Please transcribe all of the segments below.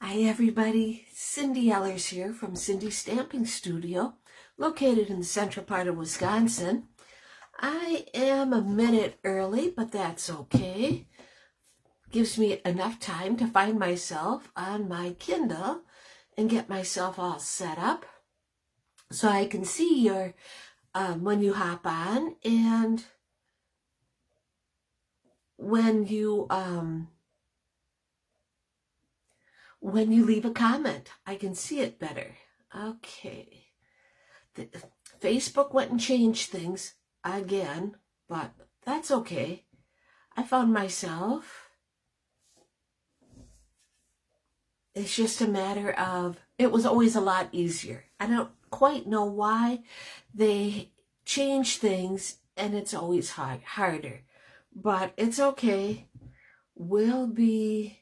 Hi everybody, Cindy Ellers here from Cindy's Stamping Studio, located in the central part of Wisconsin. I am a minute early, but that's okay. Gives me enough time to find myself on my Kindle and get myself all set up so I can see your when you hop on, and when you leave a comment, I can see it better. Okay. Facebook went and changed things again, but that's okay. I found myself. It's just a matter of, it was always a lot easier. I don't quite know why they change things and it's always harder, but it's okay. We'll be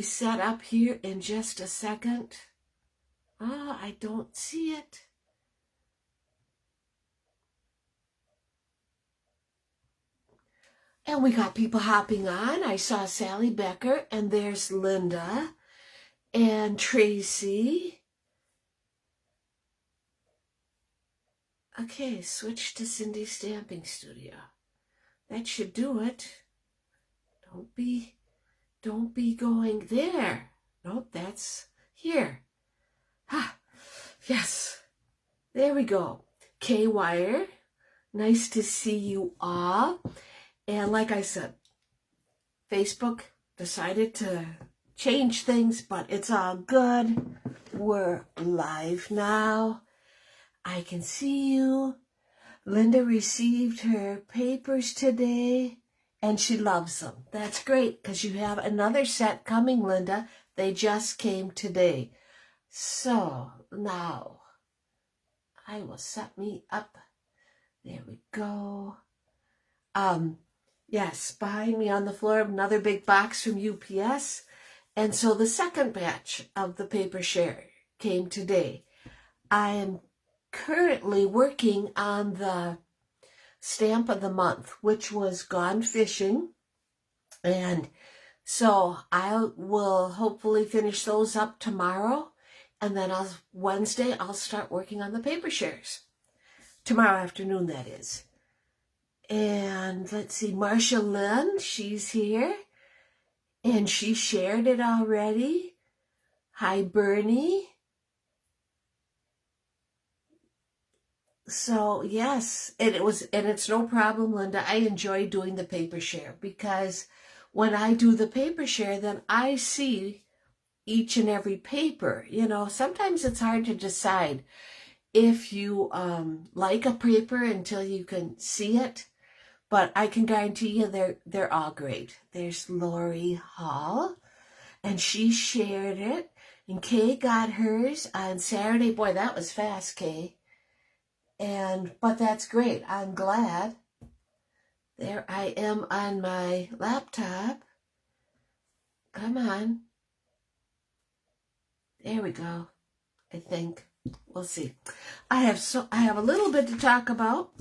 set up here in just a second. I don't see it. And we got people hopping on. I saw Sally Becker, and there's Linda and Tracy. Okay, switch to Cindy's Stamping Studio. That should do it. Don't be going there. Nope, that's here. Yes, there we go. K-Wire, nice to see you all. And like I said, Facebook decided to change things, but it's all good. We're live now. I can see you. Linda received her papers today, and she loves them. That's great, because you have another set coming, Linda. They just came today. So now I will set me up. There we go. Yes, behind me on the floor, another big box from UPS. And so the second batch of the paper share came today. I am currently working on the stamp of the month, which was Gone Fishing. And so I will hopefully finish those up tomorrow. And then Wednesday, I'll start working on the paper shares. Tomorrow afternoon, that is. And let's see, Marcia Lynn, she's here. And she shared it already. Hi, Bernie. So, yes, and it's no problem, Linda. I enjoy doing the paper share, because when I do the paper share, then I see each and every paper. You know, sometimes it's hard to decide if you like a paper until you can see it. But I can guarantee you they're all great. There's Lori Hall, and she shared it. And Kay got hers on Saturday. Boy, that was fast, Kay. But that's great. I'm glad. There I am on my laptop. Come on. There we go. I think. We'll see. I have a little bit to talk about.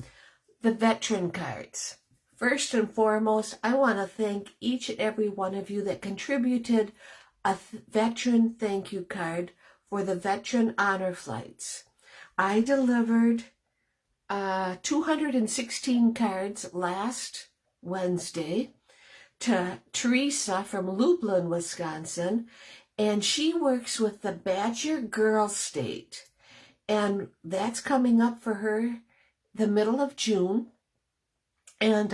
The veteran cards. First and foremost, I want to thank each and every one of you that contributed a veteran thank you card for the veteran honor flights. I delivered 216 cards last Wednesday to Teresa from Lublin, Wisconsin, and she works with the Badger Girl State, and that's coming up for her the middle of June. And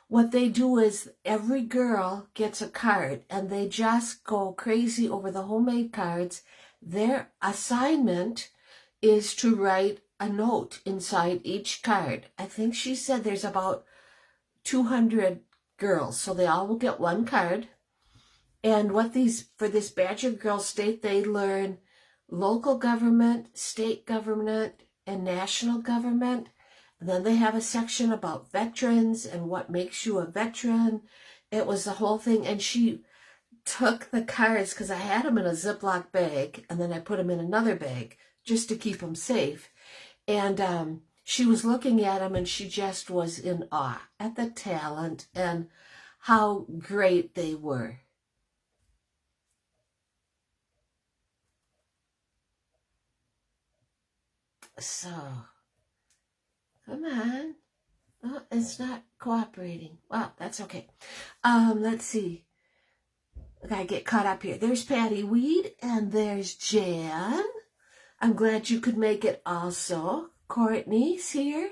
what they do is every girl gets a card, and they just go crazy over the homemade cards. Their assignment is to write a note inside each card. I think she said there's about 200 girls, so they all will get one card. And for this Badger Girl State, they learn local government, state government, and national government. And then they have a section about veterans and what makes you a veteran. It was the whole thing. And she took the cards, because I had them in a Ziploc bag, and then I put them in another bag just to keep them safe. And she was looking at them, and she just was in awe at the talent and how great they were. So, come on. Oh, it's not cooperating. Well, that's okay. Let's see. I gotta get caught up here. There's Patty Weed and there's Jan. I'm glad you could make it also. Courtney's here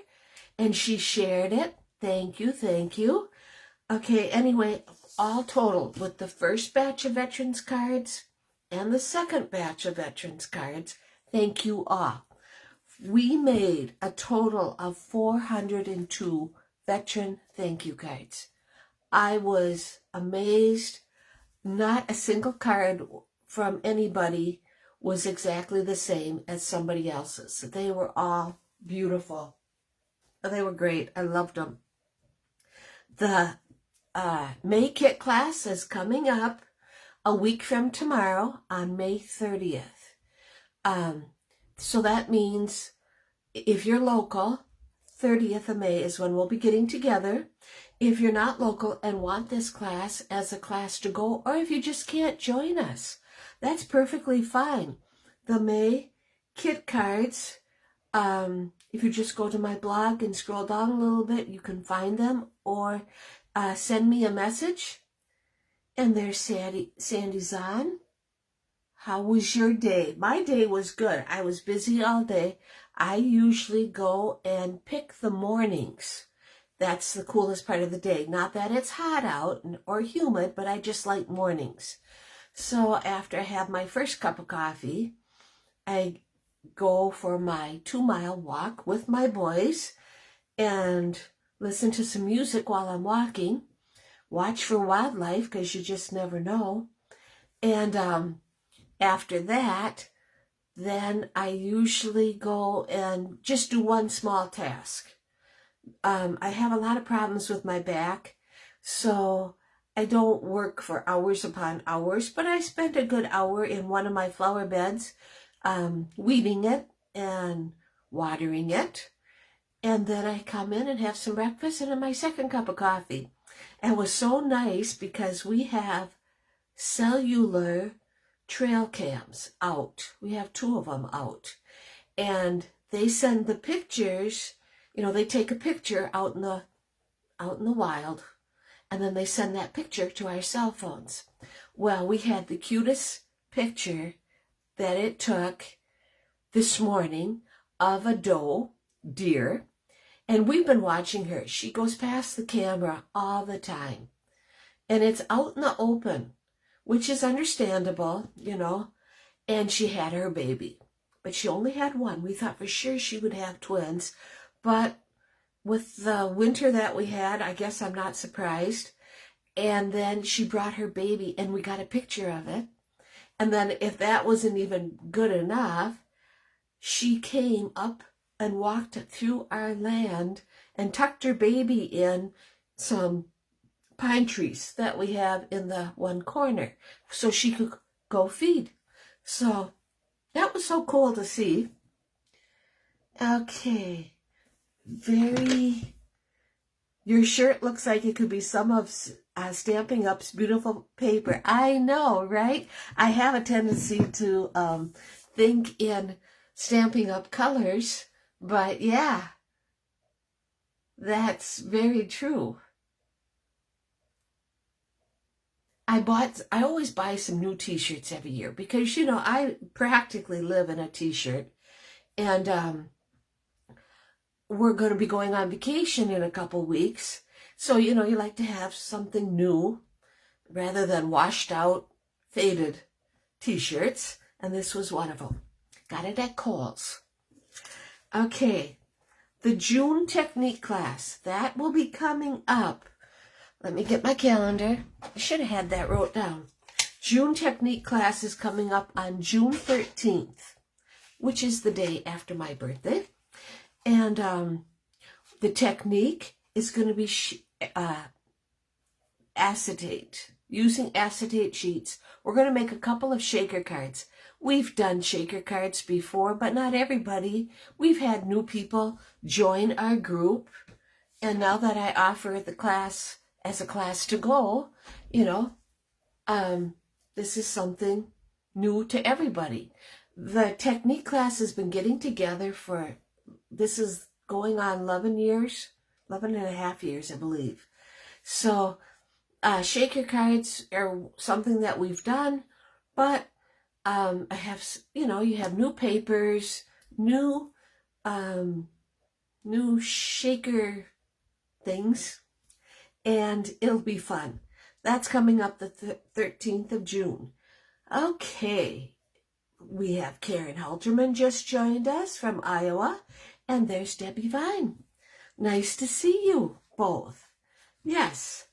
and she shared it. Thank you, thank you. Okay, anyway, all total with the first batch of veterans cards and the second batch of veterans cards, thank you all. We made a total of 402 veteran thank you cards. I was amazed. Not a single card from anybody was exactly the same as somebody else's. They were all beautiful. They were great. I loved them. The May Kit class is coming up a week from tomorrow on May 30th. So that means if you're local, 30th of May is when we'll be getting together. If you're not local and want this class as a class to go, or if you just can't join us, that's perfectly fine. The May Kit cards, if you just go to my blog and scroll down a little bit, you can find them, or send me a message. And there's Sandy's on. How was your day? My day was good. I was busy all day. I usually go and pick the mornings. That's the coolest part of the day. Not that it's hot out or humid, but I just like mornings. So after I have my first cup of coffee, I go for my 2-mile walk with my boys and listen to some music while I'm walking. Watch for wildlife because you just never know. And after that, then I usually go and just do one small task. I have a lot of problems with my back, so I don't work for hours upon hours, but I spent a good hour in one of my flower beds, weeding it and watering it. And then I come in and have some breakfast and then my second cup of coffee. And it was so nice because we have cellular trail cams out. We have 2 of them out. And they send the pictures. You know, they take a picture out in the wild, and then they send that picture to our cell phones. Well, we had the cutest picture that it took this morning of a deer, and we've been watching her. She goes past the camera all the time, and it's out in the open, which is understandable, you know, and she had her baby, but she only had one. We thought for sure she would have twins. But with the winter that we had, I guess I'm not surprised. And then she brought her baby and we got a picture of it. And then if that wasn't even good enough, she came up and walked through our land and tucked her baby in some pine trees that we have in the one corner so she could go feed. So that was so cool to see. Okay. Your shirt looks like it could be some of Stampin' Up's beautiful paper. I know, right? I have a tendency to think in Stampin' Up colors, but yeah, that's very true. I always buy some new t-shirts every year because, you know, I practically live in a t-shirt, and we're going to be going on vacation in a couple weeks. So, you know, you like to have something new rather than washed out, faded t-shirts. And this was one of them. Got it at Kohl's. Okay. The June technique class. That will be coming up. Let me get my calendar. I should have had that wrote down. June technique class is coming up on June 13th, which is the day after my birthday. And the technique is going to be acetate, using acetate sheets. We're going to make a couple of shaker cards. We've done shaker cards before, but not everybody. We've had new people join our group. And now that I offer the class as a class to go, you know, this is something new to everybody. The technique class has been getting together for this is going on 11 years, 11 and a half years, I believe. So shaker cards are something that we've done, but I have, you have new papers, new shaker things, and it'll be fun. That's coming up the 13th of June. Okay, we have Karen Halterman just joined us from Iowa, and there's Debbie Vine. Nice to see you both. Yes.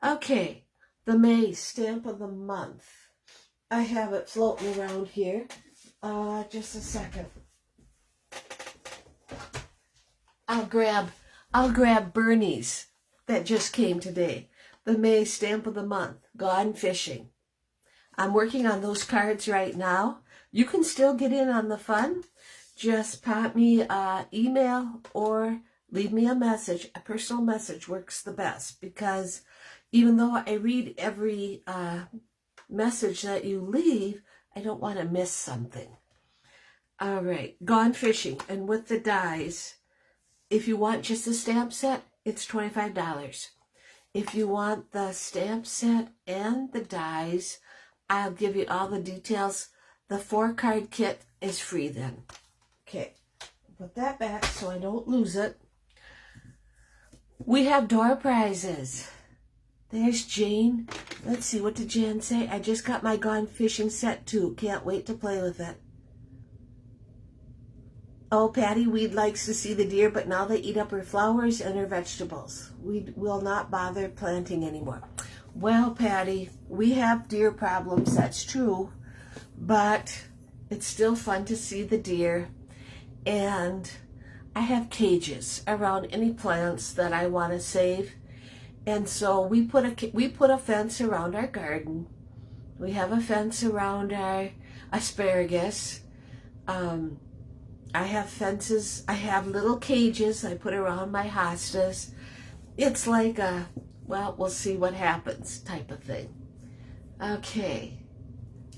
Okay, the May stamp of the month. I have it floating around here. Just a second. I'll grab Bernie's that just came today. The May stamp of the month, Gone Fishing. I'm working on those cards right now. You can still get in on the fun. Just pop me an email or leave me a message. A personal message works the best, because even though I read every message that you leave, I don't want to miss something. All right, Gone Fishing. And with the dies, if you want just the stamp set, it's $25. If you want the stamp set and the dies, I'll give you all the details. The 4-card kit is free then. Okay, put that back so I don't lose it. We have door prizes. There's Jane. Let's see, what did Jan say? I just got my Gone Fishing set too. Can't wait to play with it. Oh, Patty Weed likes to see the deer, but now they eat up her flowers and her vegetables. We will not bother planting anymore. Well, Patty, we have deer problems, that's true, but it's still fun to see the deer. And I have cages around any plants that I want to save. And so we put a fence around our garden. We have a fence around our asparagus. I have fences. I have little cages I put around my hostas. It's like a, well, we'll see what happens type of thing. Okay.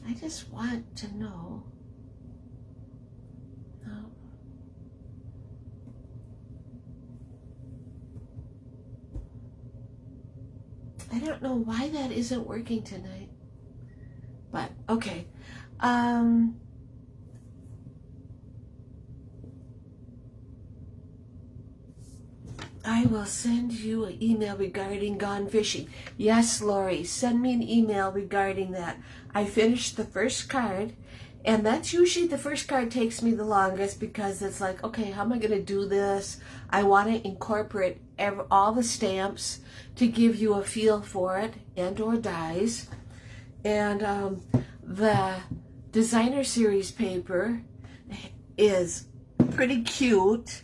I just want to know. Oh. I don't know why that isn't working tonight. But, okay. I will send you an email regarding Gone Fishing. Yes, Lori, send me an email regarding that. I finished the first card, and that's usually the first card takes me the longest, because it's like, okay, how am I going to do this? I want to incorporate all the stamps to give you a feel for it, and or dies. And the designer series paper is pretty cute.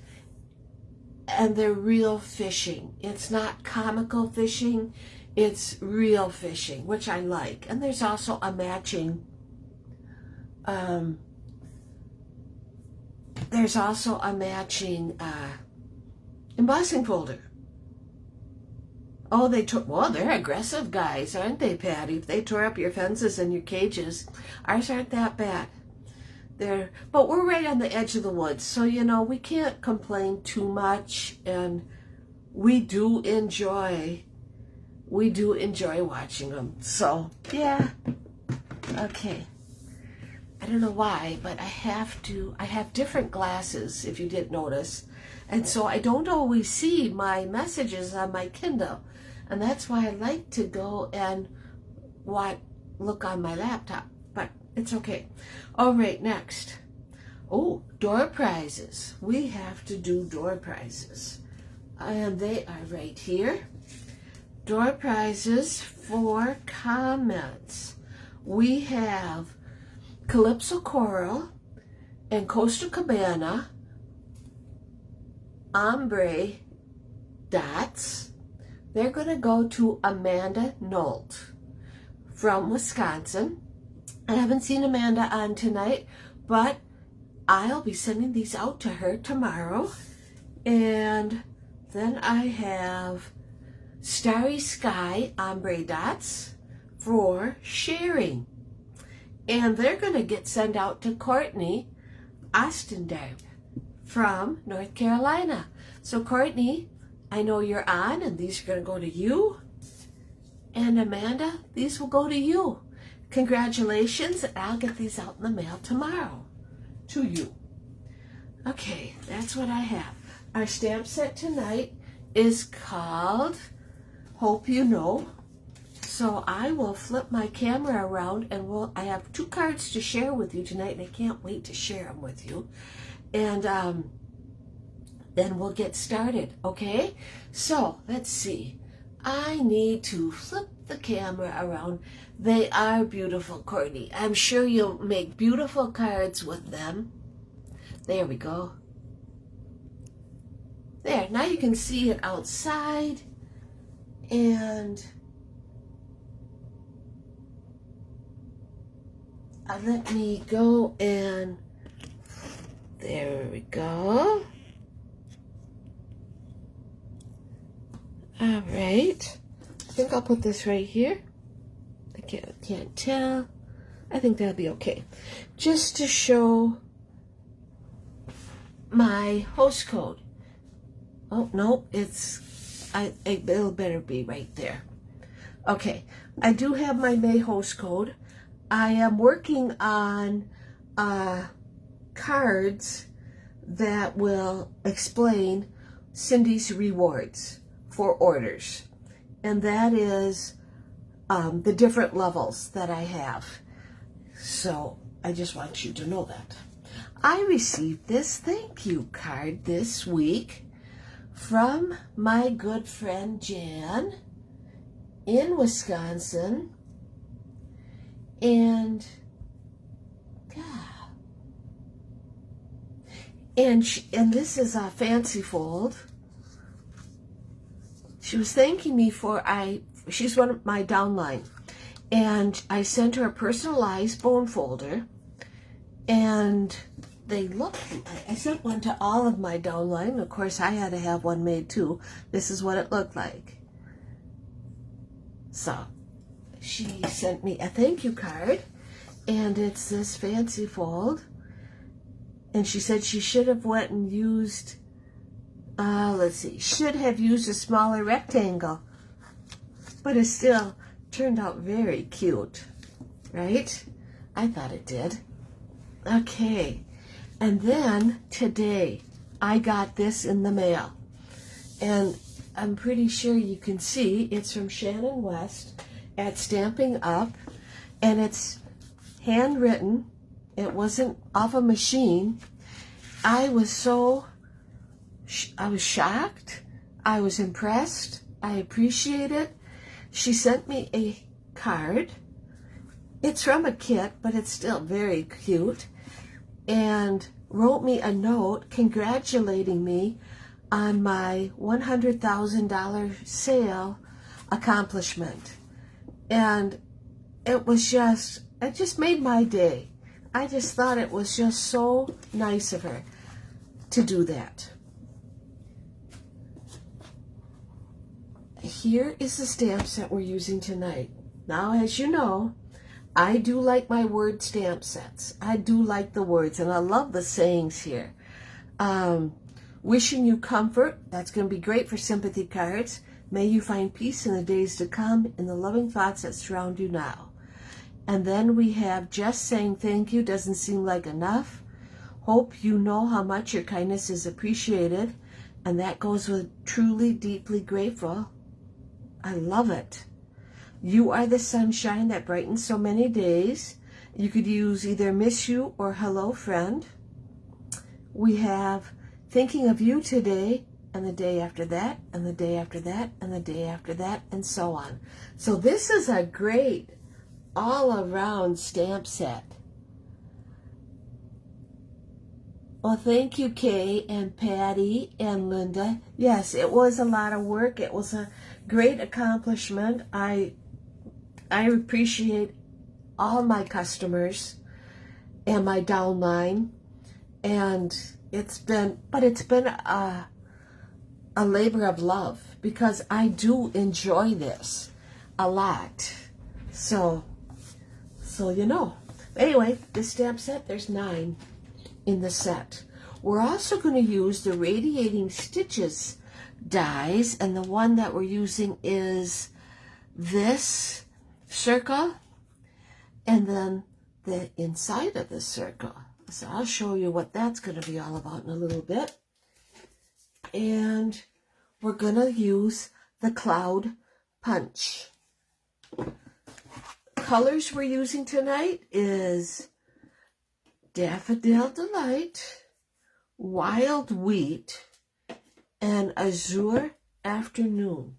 And they're real fishing. It's not comical fishing, it's real fishing, which I like. And there's also a matching embossing folder. Oh, they're aggressive guys, aren't they, Patty? If they tore up your fences and your cages, ours aren't that bad. But we're right on the edge of the woods, so we can't complain too much, and we do enjoy watching them. So yeah, okay. I don't know why, but I have different glasses, if you didn't notice, and so I don't always see my messages on my Kindle, and that's why I like to go and look on my laptop. But it's okay. All right, next. Oh, door prizes. We have to do door prizes. And they are right here. Door prizes for comments. We have Calypso Coral and Coastal Cabana ombre dots. They're going to go to Amanda Nolt from Wisconsin. I haven't seen Amanda on tonight, but I'll be sending these out to her tomorrow. And then I have Starry Sky ombre dots for sharing. And they're going to get sent out to Courtney Ostendarp from North Carolina. So Courtney, I know you're on, and these are going to go to you. And Amanda, these will go to you. Congratulations, and I'll get these out in the mail tomorrow to you. Okay, that's what I have. Our stamp set tonight is called Hope You Know. So I will flip my camera around, and I have 2 cards to share with you tonight, and I can't wait to share them with you. And then we'll get started, okay? So let's see. I need to flip the camera around. They are beautiful, Courtney. I'm sure you'll make beautiful cards with them. There we go. There, now you can see it outside. And let me go and there we go. All right. I think I'll put this right here. I can't tell. I think that'll be okay. Just to show my host code. Oh, no, it'll better be right there. Okay, I do have my May host code. I am working on cards that will explain Cindy's rewards for orders. And that is the different levels that I have. So I just want you to know that. I received this thank you card this week from my good friend Jan in Wisconsin. And this is a fancy fold. She was thanking me she's one of my downline, and I sent her a personalized bone folder, and I sent one to all of my downline. Of course, I had to have one made too. This is what it looked like. So she sent me a thank you card, and it's this fancy fold. And she said she should have went and used, should have used a smaller rectangle. But it still turned out very cute, right? I thought it did. Okay, and then today I got this in the mail. And I'm pretty sure you can see it's from Shannon West at Stampin' Up, and it's handwritten. It wasn't off a machine. I was shocked. I was impressed. I appreciate it. She sent me a card. It's from a kit, but it's still very cute. And wrote me a note congratulating me on my $100,000 sale accomplishment. And it just made my day. I just thought it was just so nice of her to do that. Here is the stamp set we're using tonight. Now, as you know, I do like my word stamp sets. I do like the words, and I love the sayings here. Wishing you comfort. That's going to be great for sympathy cards. May you find peace in the days to come in the loving thoughts that surround you now. And then we have just saying thank you doesn't seem like enough. Hope you know how much your kindness is appreciated. And that goes with truly, deeply grateful. I love it. You are the sunshine that brightens so many days. You could use either miss you or hello friend. We have thinking of you today, and the day after that, and the day after that, and the day after that, and so on. So this is a great all-around stamp set. Well, thank you, Kay and Patty and Linda. Yes, it was a lot of work. It was a great accomplishment. I appreciate all my customers and my downline, and it's been a labor of love because I do enjoy this a lot. So you know. Anyway, this stamp set, there's 9 in the set. We're also going to use the Radiating Stitches dies, and the one that we're using is this circle and then the inside of the circle. So I'll show you what that's going to be all about in a little bit. And we're going to use the Cloud Punch. Colors we're using tonight is Daffodil Delight, Wild Wheat, and Azure Afternoon.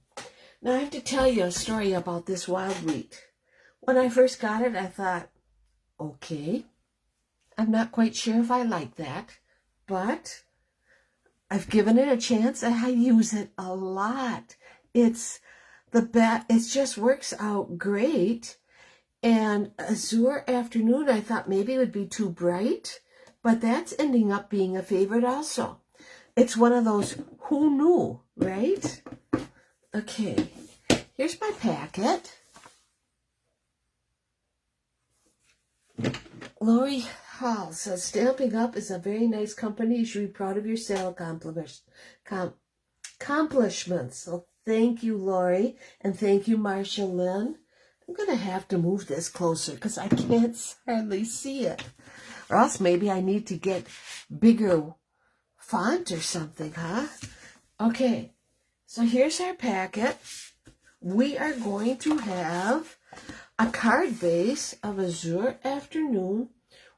Now I have to tell you a story about this wild wheat. When I first got it, I thought, okay, I'm not quite sure if I like that, but I've given it a chance and I use it a lot. It's the best. It just works out great. And Azure Afternoon, I thought maybe it would be too bright, but that's ending up being a favorite also. It's one of those who knew, right? Okay, here's my packet. Lori Hall says, Stampin' Up! Is a very nice company. You should be proud of your sale accomplishments. So thank you, Lori, and thank you, Marcia Lynn. I'm going to have to move this closer because I can't hardly see it. Or else maybe I need to get bigger font or something, huh? Okay, so here's our packet. We are going to have a card base of Azure Afternoon,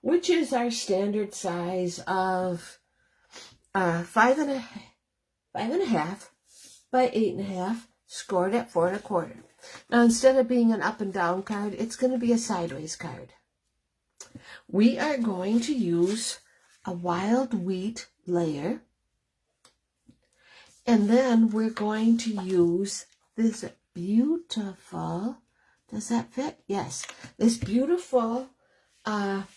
which is our standard size of 5.5 by 8.5, scored at 4 1/4. Now, instead of being an up and down card, it's going to be a sideways card. We are going to use a wild wheat layer, and then we're going to use this beautiful, does that fit? Yes, this beautiful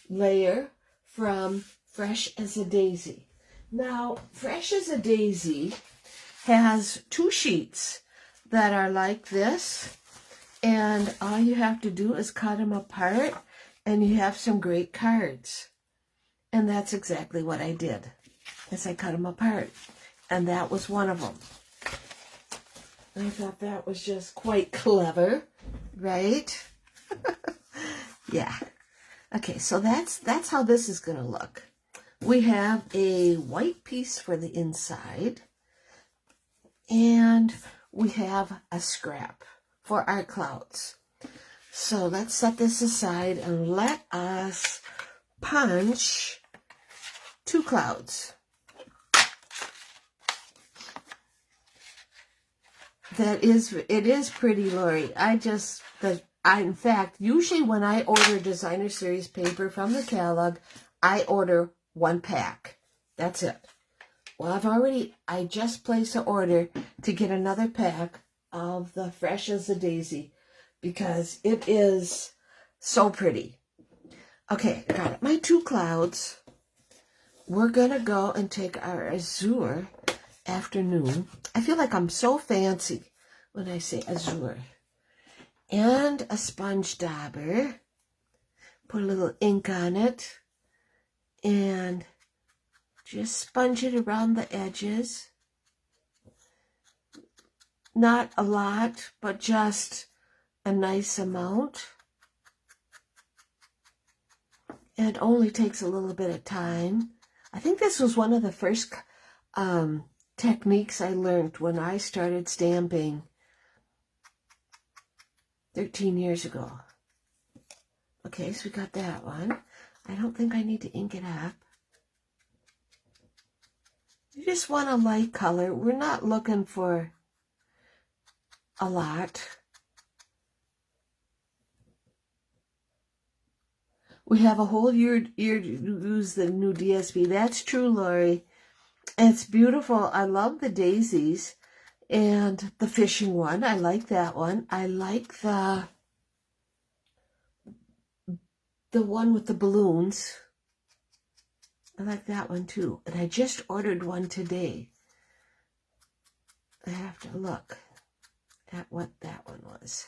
layer from Fresh as a Daisy. Now, Fresh as a Daisy has 2 sheets that are like this, and all you have to do is cut them apart, and you have some great cards. And that's exactly what I did, is I cut them apart, and that was one of them. I thought that was just quite clever, right? Yeah. Okay, so that's how this is going to look. We have a white piece for the inside, and we have a scrap for our clouds. So let's set this aside and let us punch 2 clouds. It is pretty, Lori. In fact, usually when I order designer series paper from the catalog, I order 1 pack. That's it. Well, I just placed an order to get another pack of the Fresh as a Daisy because it is so pretty. Okay, I got it. My 2 clouds. We're going to go and take our Azure Afternoon. I feel like I'm so fancy when I say Azure. And a sponge dauber. Put a little ink on it. And just sponge it around the edges. Not a lot, but just a nice amount. It only takes a little bit of time. I think this was one of the first techniques I learned when I started stamping 13 years ago. Okay, so we got that one. I don't think I need to ink it up. You just want a light color. We're not looking for a lot. We have a whole year to use the new DSP. That's true, Lori. It's beautiful. I love the daisies and the fishing one. I like that one. I like the one with the balloons. I like that one too. And I just ordered one today. I have to look at what that one was.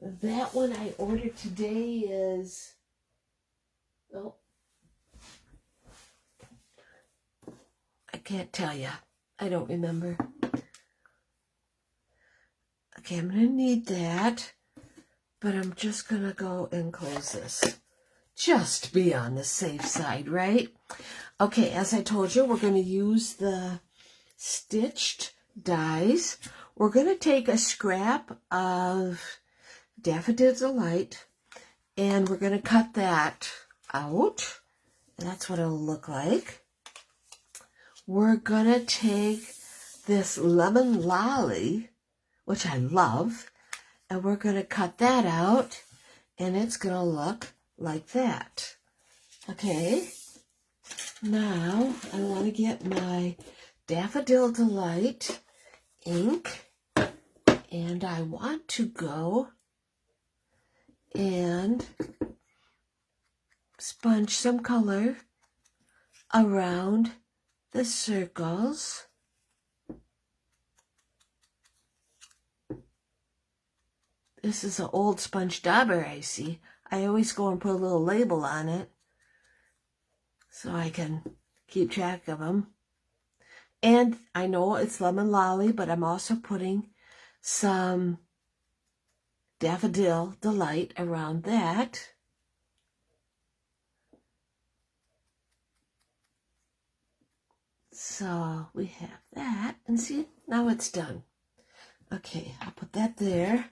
That one I ordered today is, oh, can't tell you. I don't remember. Okay, I'm going to need that, but I'm just going to go and close this. Just be on the safe side, right? Okay, as I told you, we're going to use the stitched dies. We're going to take a scrap of Daffodil Delight, and we're going to cut that out. That's what it'll look like. We're going to take this Lemon Lolly, which I love, and we're going to cut that out, and it's going to look like that. Okay, now I want to get my Daffodil Delight ink, and I want to go and sponge some color around the circles. This is an old sponge dauber I see. I always go and put a little label on it so I can keep track of them. And I know it's Lemon Lolly, but I'm also putting some Daffodil Delight around that. So we have that, and see, now it's done. Okay, I'll put that there.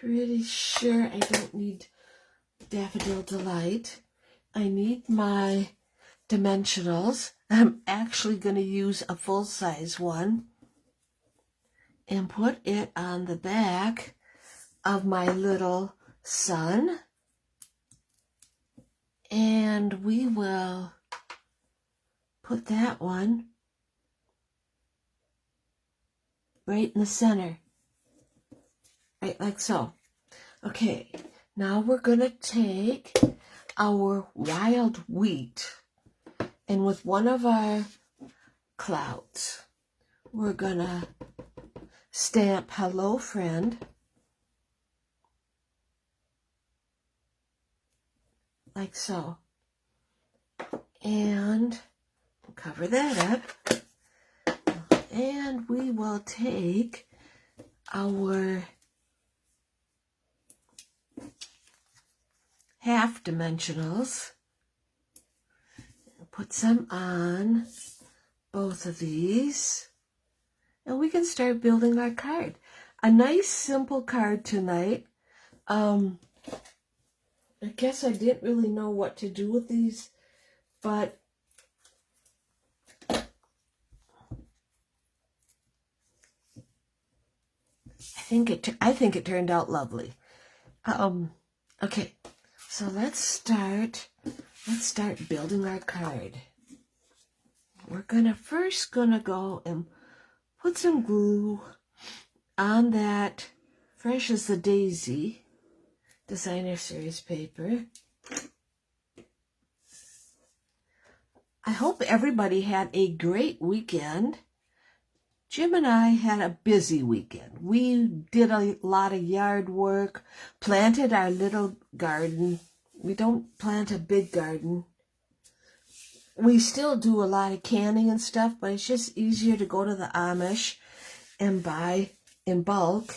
Pretty sure I don't need Daffodil Delight. I need my dimensionals. I'm actually going to use a full-size one and put it on the back of my little sun. And we will put that one right in the center. Right like so. Okay, now we're going to take our wild wheat, and with one of our clouds, we're going to stamp Hello Friend like so. And cover that up. And we will take our half dimensionals, put some on both of these, and we can start building our card. A nice simple card tonight. I guess I didn't really know what to do with these, but I think it turned out lovely. Okay. So let's start building our card. We're first gonna go and put some glue on that Fresh as the Daisy designer series paper. I hope everybody had a great weekend. Jim and I had a busy weekend. We did a lot of yard work, planted our little garden. We don't plant a big garden. We still do a lot of canning and stuff, but it's just easier to go to the Amish and buy in bulk.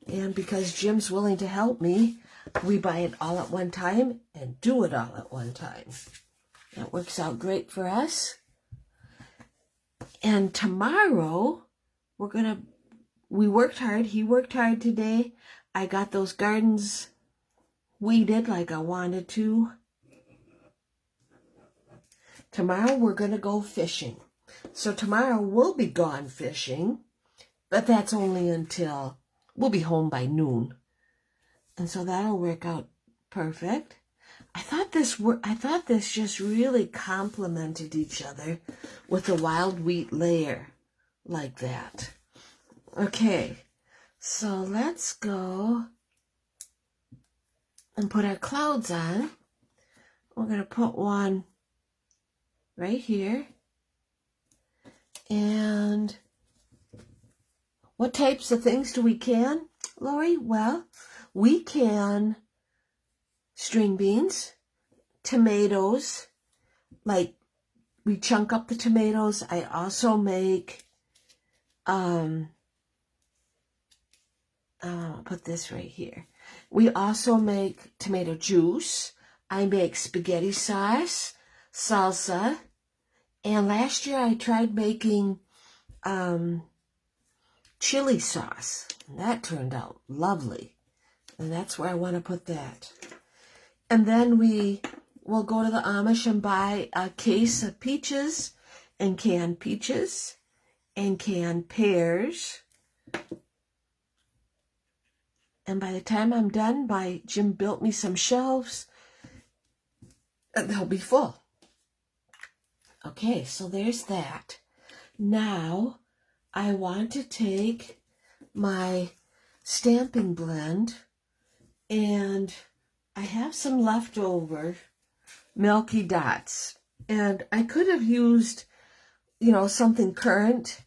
And because Jim's willing to help me, we buy it all at one time and do it all at one time. That works out great for us. And tomorrow, we worked hard. He worked hard today. I got those gardens weeded like I wanted to. Tomorrow we're going to go fishing. So tomorrow we'll be gone fishing, but that's only until we'll be home by noon. And so that'll work out perfect. I thought this just really complemented each other with the wild wheat layer like that. Okay, so let's go and put our clouds on. We're going to put one right here. And what types of things do we can, Lori? Well, we can string beans, tomatoes, like we chunk up the tomatoes. I also make, I'll put this right here. We also make tomato juice. I make spaghetti sauce, salsa, and last year I tried making chili sauce. And that turned out lovely. And that's where I want to put that. And then we will go to the Amish and buy a case of peaches and canned peaches and canned pears. And by the time I'm done, Jim built me some shelves, and they'll be full. Okay, so there's that. Now, I want to take my Stampin' blend, and I have some leftover Milky Dots. And I could have used, something current,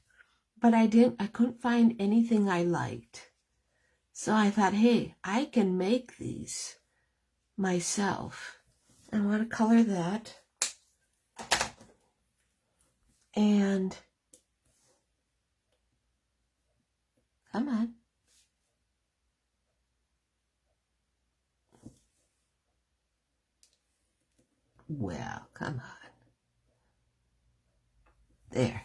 but I couldn't find anything I liked. So I thought, hey, I can make these myself. I want to color that. And come on. Well, come on. There.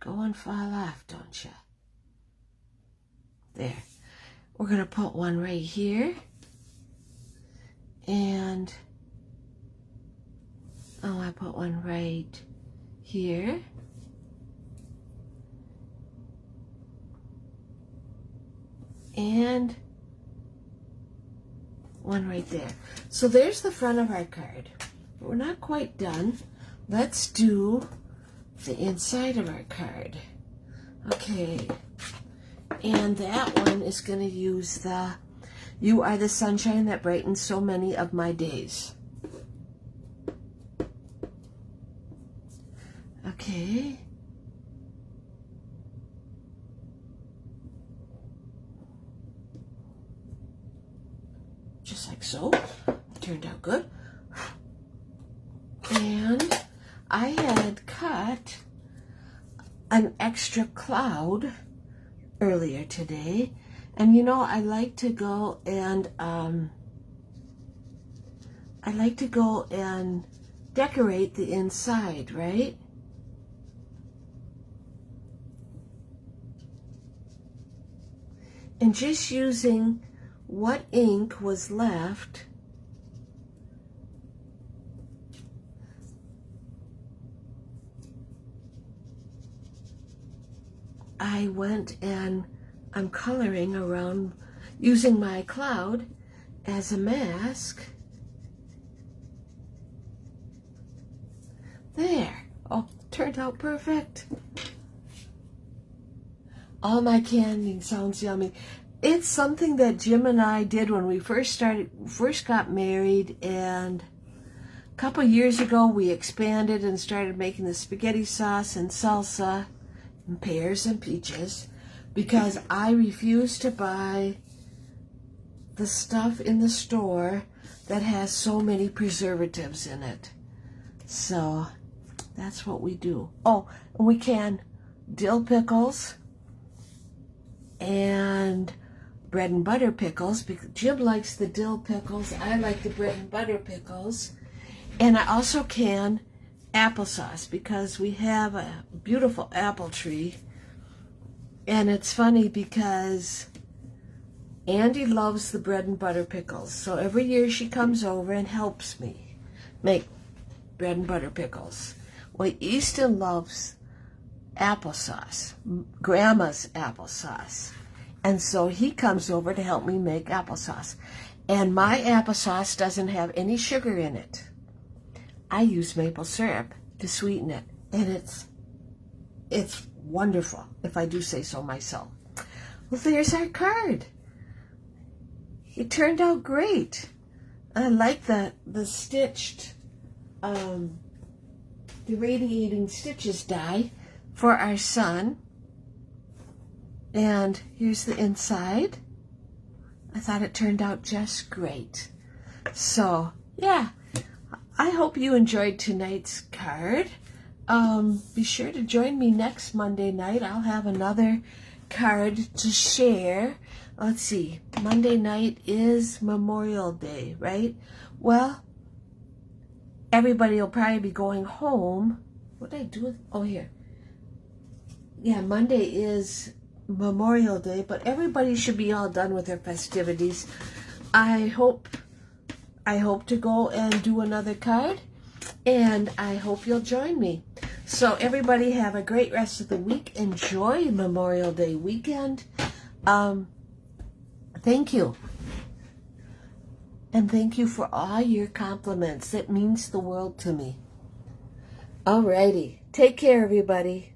Go and fall off, don't you? There. We're going to put one right here. And, I put one right here. And one right there. So there's the front of our card. But we're not quite done. Let's do the inside of our card. Okay. And that one is going to use the "You are the sunshine that brightens so many of my days." Okay. Just like so. Turned out good. And I had cut an extra cloud earlier today. And I like to go and decorate the inside, right? And just using what ink was left, I went and I'm coloring around using my cloud as a mask. There. Oh, turned out perfect. All my candy sounds yummy. It's something that Jim and I did when we first got married, and a couple years ago we expanded and started making the spaghetti sauce and salsa and pears and peaches, because I refuse to buy the stuff in the store that has so many preservatives in it. So that's what we do. Oh, and we can dill pickles and bread and butter pickles, because Jim likes the dill pickles. I like the bread and butter pickles. And I also can applesauce, because we have a beautiful apple tree. And it's funny because Andy loves the bread and butter pickles. So every year she comes over and helps me make bread and butter pickles. Well, Easton loves applesauce, Grandma's applesauce. And so he comes over to help me make applesauce. And my applesauce doesn't have any sugar in it. I use maple syrup to sweeten it. And it's wonderful, if I do say so myself. Well, there's our card. It turned out great. I like the stitched, the radiating stitches die for our son. And here's the inside. I thought it turned out just great. So, yeah, I hope you enjoyed tonight's card. Be sure to join me next Monday night. I'll have another card to share. Let's see. Monday night is Memorial Day, right? Well, everybody will probably be going home. What did I do with... Oh, here. Yeah, Monday is Memorial Day, but everybody should be all done with their festivities. I hope to go and do another card, and I hope you'll join me. So everybody have a great rest of the week. Enjoy Memorial Day weekend. Thank you. And thank you for all your compliments. It means the world to me. Alrighty. Take care, everybody.